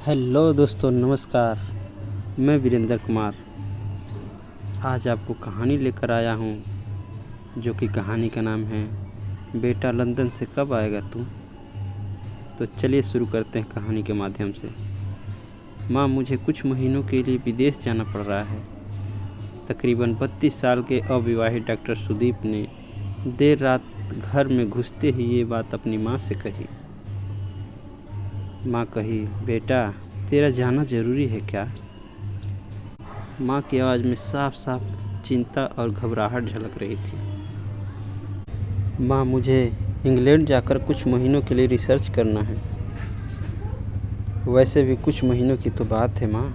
Hello दोस्तों, नमस्कार। मैं वीरेंद्र कुमार आज आपको कहानी लेकर आया हूँ, जो कि कहानी का नाम है बेटा लंदन से कब आएगा तू। तो चलिए शुरू करते हैं कहानी के माध्यम से। माँ, मुझे कुछ महीनों के लिए विदेश जाना पड़ रहा है। तकरीबन 32 साल के अविवाहित डॉक्टर सुदीप ने देर रात घर में घुसते ही ये बात अपनी माँ से कही। माँ कही, बेटा तेरा जाना ज़रूरी है क्या? माँ की आवाज़ में साफ साफ चिंता और घबराहट झलक रही थी। माँ, मुझे इंग्लैंड जाकर कुछ महीनों के लिए रिसर्च करना है। वैसे भी कुछ महीनों की तो बात है माँ,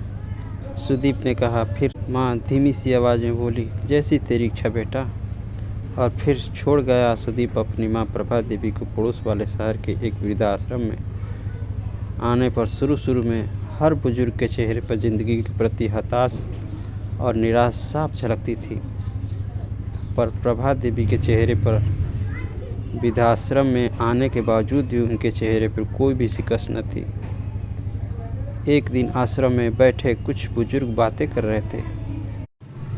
सुदीप ने कहा। फिर माँ धीमी सी आवाज़ में बोली, जैसी तेरी इच्छा बेटा। और फिर छोड़ गया सुदीप अपनी माँ प्रभा देवी को पड़ोस वाले शहर के एक वृद्धाश्रम में। आने पर शुरू में हर बुजुर्ग के चेहरे पर ज़िंदगी के प्रति हताश और निराश साफ झलकती थी, पर प्रभा देवी के चेहरे पर वृद्धाश्रम में आने के बावजूद भी उनके चेहरे पर कोई भी शिकस्त न थी। एक दिन आश्रम में बैठे कुछ बुजुर्ग बातें कर रहे थे,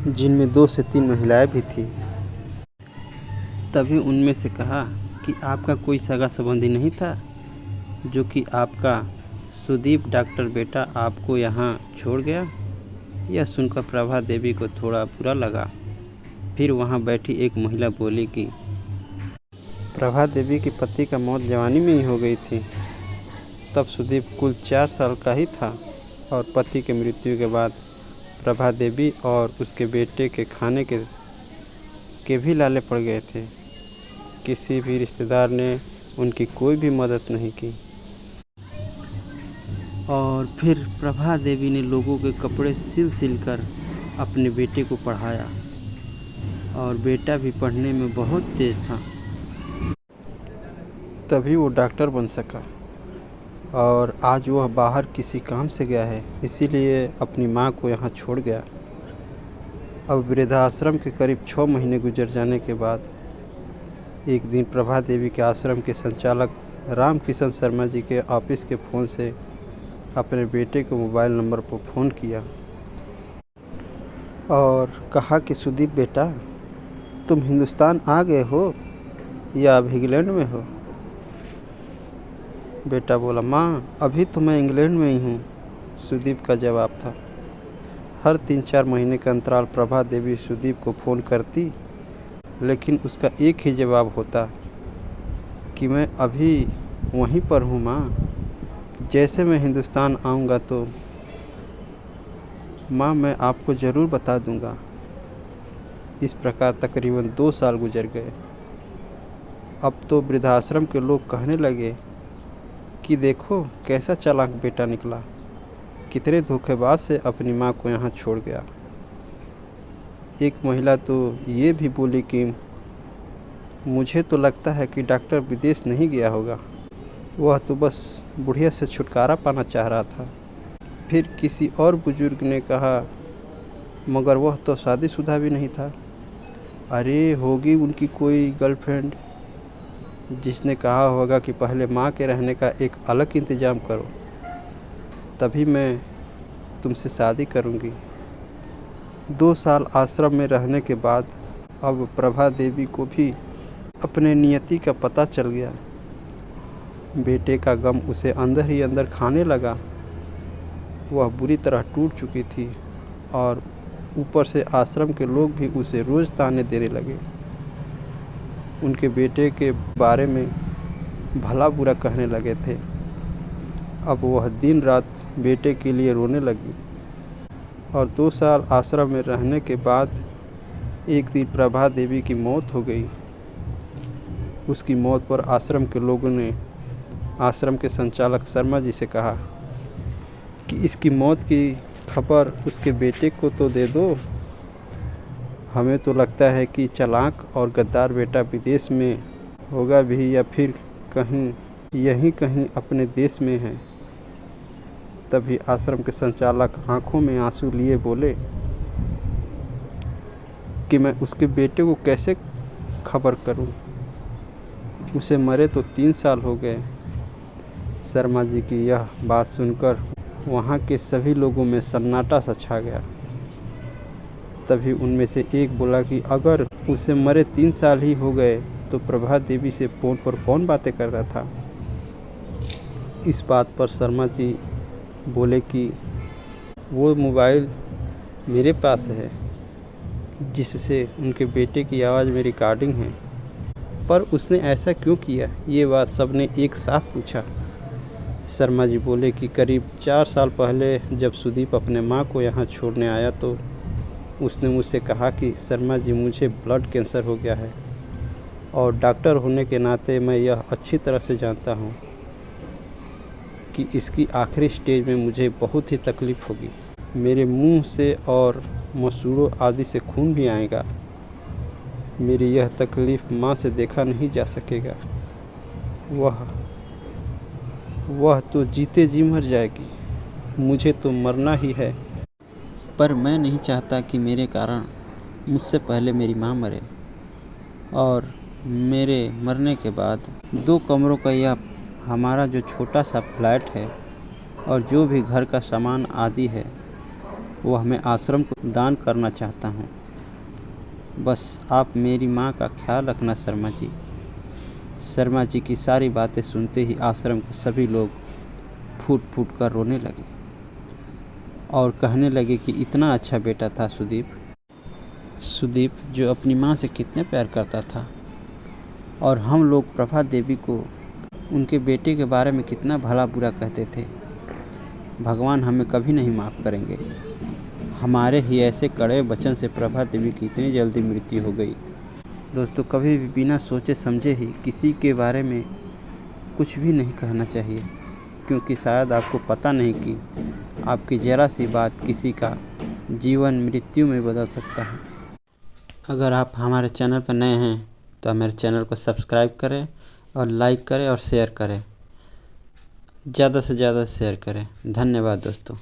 जिनमें 2 से 3 महिलाएं भी थीं। तभी उनमें से कहा कि आपका कोई सगा संबंधी नहीं था जो कि आपका सुदीप डॉक्टर बेटा आपको यहाँ छोड़ गया? यह सुनकर प्रभा देवी को थोड़ा बुरा लगा। फिर वहाँ बैठी एक महिला बोली कि प्रभा देवी के पति का मौत जवानी में ही हो गई थी। तब सुदीप कुल 4 साल का ही था और पति की मृत्यु के बाद प्रभा देवी और उसके बेटे के खाने के भी लाले पड़ गए थे। किसी भी रिश्तेदार ने उनकी कोई भी मदद नहीं की। और फिर प्रभा देवी ने लोगों के कपड़े सिल कर अपने बेटे को पढ़ाया, और बेटा भी पढ़ने में बहुत तेज था। तभी वो डॉक्टर बन सका, और आज वह बाहर किसी काम से गया है, इसीलिए अपनी माँ को यहाँ छोड़ गया। अब वृद्धाश्रम के करीब 6 महीने गुजर जाने के बाद एक दिन प्रभा देवी के आश्रम के संचालक रामकिशन शर्मा जी के ऑफिस के फ़ोन से अपने बेटे को मोबाइल नंबर पर फ़ोन किया और कहा कि सुदीप बेटा, तुम हिंदुस्तान आ गए हो या अब इंग्लैंड में हो? बेटा बोला, माँ अभी तो मैं इंग्लैंड में ही हूँ, सुदीप का जवाब था। हर 3-4 महीने के अंतराल प्रभा देवी सुदीप को फ़ोन करती, लेकिन उसका एक ही जवाब होता कि मैं अभी वहीं पर हूँ माँ, जैसे मैं हिंदुस्तान आऊँगा तो माँ मैं आपको ज़रूर बता दूँगा। इस प्रकार तकरीबन 2 साल गुजर गए। अब तो वृद्धाश्रम के लोग कहने लगे कि देखो कैसा चालाक बेटा निकला, कितने धोखेबाज से अपनी माँ को यहाँ छोड़ गया। एक महिला तो ये भी बोली कि मुझे तो लगता है कि डॉक्टर विदेश नहीं गया होगा, वह तो बस बुढ़िया से छुटकारा पाना चाह रहा था। फिर किसी और बुजुर्ग ने कहा, मगर वह तो शादीशुदा भी नहीं था। अरे होगी उनकी कोई गर्लफ्रेंड, जिसने कहा होगा कि पहले माँ के रहने का एक अलग इंतज़ाम करो, तभी मैं तुमसे शादी करूँगी। 2 साल आश्रम में रहने के बाद अब प्रभा देवी को भी अपने नियति का पता चल गया। बेटे का गम उसे अंदर ही अंदर खाने लगा। वह बुरी तरह टूट चुकी थी और ऊपर से आश्रम के लोग भी उसे रोज़ ताने देने लगे। उनके बेटे के बारे में भला बुरा कहने लगे थे। अब वह दिन रात बेटे के लिए रोने लगी। और 2 साल आश्रम में रहने के बाद एक दिन प्रभा देवी की मौत हो गई। उसकी मौत पर आश्रम के लोगों ने आश्रम के संचालक शर्मा जी से कहा कि इसकी मौत की खबर उसके बेटे को तो दे दो। हमें तो लगता है कि चालाक और गद्दार बेटा विदेश में होगा भी, या फिर यहीं कहीं अपने देश में है। तभी आश्रम के संचालक आंखों में आंसू लिए बोले कि मैं उसके बेटे को कैसे खबर करूं? उसे मरे तो 3 साल हो गए। शर्मा जी की यह बात सुनकर वहाँ के सभी लोगों में सन्नाटा सा छा गया। तभी उनमें से एक बोला कि अगर उसे मरे 3 साल ही हो गए तो प्रभा देवी से फ़ोन पर कौन बातें करता था। इस बात पर शर्मा जी बोले कि वो मोबाइल मेरे पास है जिससे उनके बेटे की आवाज़ में रिकॉर्डिंग है, पर उसने ऐसा क्यों किया, ये बात सबने एक साथ पूछा। शर्मा जी बोले कि करीब 4 साल पहले जब सुदीप अपने माँ को यहाँ छोड़ने आया तो उसने मुझसे कहा कि शर्मा जी मुझे ब्लड कैंसर हो गया है और डॉक्टर होने के नाते मैं यह अच्छी तरह से जानता हूँ कि इसकी आखिरी स्टेज में मुझे बहुत ही तकलीफ़ होगी। मेरे मुंह से और मसूड़ों आदि से खून भी आएगा। मेरी यह तकलीफ़ माँ से देखा नहीं जा सकेगा। वह तो जीते जी मर जाएगी। मुझे तो मरना ही है, पर मैं नहीं चाहता कि मेरे कारण मुझसे पहले मेरी माँ मरे और मेरे मरने के बाद 2 कमरों का यह हमारा जो छोटा सा फ्लैट है और जो भी घर का सामान आदि है वह मैं आश्रम को दान करना चाहता हूँ। बस आप मेरी माँ का ख्याल रखना शर्मा जी। शर्मा जी की सारी बातें सुनते ही आश्रम के सभी लोग फूट फूट कर रोने लगे और कहने लगे कि इतना अच्छा बेटा था सुदीप जो अपनी माँ से कितने प्यार करता था और हम लोग प्रभा देवी को उनके बेटे के बारे में कितना भला बुरा कहते थे। भगवान हमें कभी नहीं माफ़ करेंगे। हमारे ही ऐसे कड़वे वचन से प्रभा देवी की इतनी जल्दी मृत्यु हो गई। दोस्तों, कभी भी बिना सोचे समझे ही किसी के बारे में कुछ भी नहीं कहना चाहिए, क्योंकि शायद आपको पता नहीं कि आपकी ज़रा सी बात किसी का जीवन मृत्यु में बदल सकता है। अगर आप हमारे चैनल पर नए हैं तो हमारे चैनल को सब्सक्राइब करें और लाइक करें और शेयर करें, ज़्यादा से ज़्यादा शेयर करें। धन्यवाद दोस्तों।